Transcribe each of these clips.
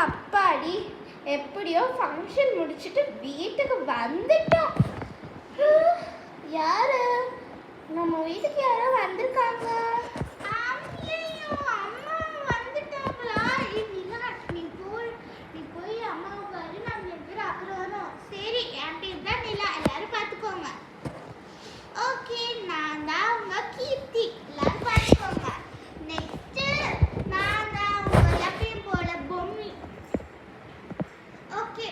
அப்பாடி எப்படியோ ஃபங்க்ஷன் முடிச்சுட்டு வீட்டுக்கு வந்துட்டோம். யாரு? நம்ம வீட்டுக்கு யாரோ வந்திருக்காங்க. சரி, என் பேர் தான் நிலா, எல்லாரும் பார்த்துக்கோங்க. ஓகே, நான் தான் உங்க கீர்த்தி, எல்லாரும் பார்த்துக்கோங்க. நெக்ஸ்ட் நான் தான் உங்க எப்பயும் போல பொம்மி. ஓகே,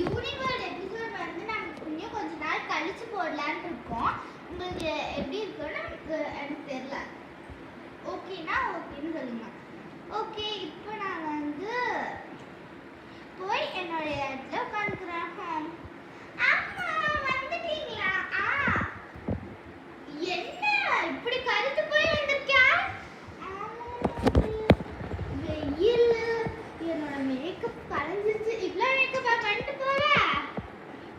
யூனிவர்ட் எபிசோட் வந்து நாங்கள் இன்னும் கொஞ்ச நாள் கழிச்சு போடலான்னு இருக்கோம். உங்களுக்கு எப்படி இருக்குன்னு எனக்கு தெரியல. ஓகேனா ஓகேன்னு சொல்லுங்க. ஓகே, இப்போ நான் வந்து போய் என்னுடைய இடத்துல உட்காந்துக்கிறேன். அம்மா வந்துட்டீங்களா? என்ன இப்படி கருத்து போய் வந்திருக்கியா? வெயில், என்னோட மேக்கப் கலைஞ்சிருச்சு. இவ்வளோ மேக்கப்பா பண்ணிட்டு போவ?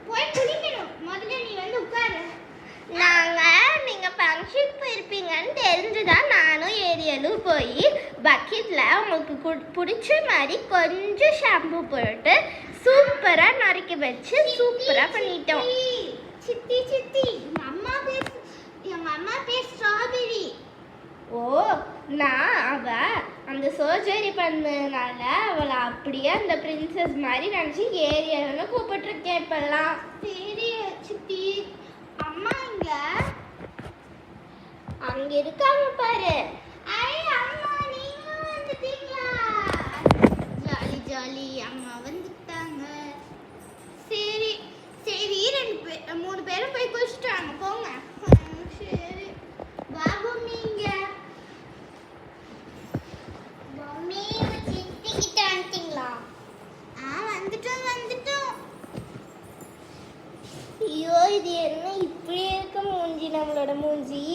போய் குளிக்கணும். முதல்ல நீ வந்து உட்காரு. நீங்க ஃபங்க்ஷன் போயிருப்பீங்கன்னு தெரிஞ்சுதான் நானும் ஏரியலும் போய் பக்கெட்ல உங்களுக்கு பிடிச்ச மாதிரி கொஞ்சம் ஷாம்பு போட்டு சூப்பரா நறுக்கி வச்சு சூப்பரா பண்ணிட்டோம். சித்தி சித்தி, எங்க அம்மா பேர் ஸ்ட்ராபெரி. ஓ, நான் அந்த சர்ஜரி பண்ணதுனால அவளை அப்படியே அந்த பிரின்சஸ் மாதிரி நினைச்சு ஏரியல்னு கூப்பிட்டுருக்கேன் இப்பெல்லாம். சரி சித்தி. அம்மா அங்க இருக்காங்க பாரு. அம்மா நீங்க வந்துட்டீங்களா? ஜாலி ஜாலி, அம்மா வந்துட்டாங்க. சரி சரி, 3 பேரும் போய் குளிச்சுட்டாங்க, போங்க. சரி வா பொம்மி. பொம்மி சித்தி கிட்ட வந்துட்டீங்களா? வந்துட்டோம். ஐயோ, இது என்ன இப்படி இருக்க மூஞ்சி, நம்மளோட மூஞ்சி.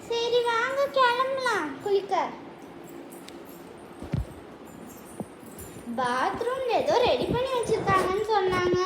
சரி வாங்க கிளம்பலாம் குளிக்க. பாத்ரூம்ல ஏதோ ரெடி பண்ணி வச்சிருக்காங்கன்னு சொன்னாங்க.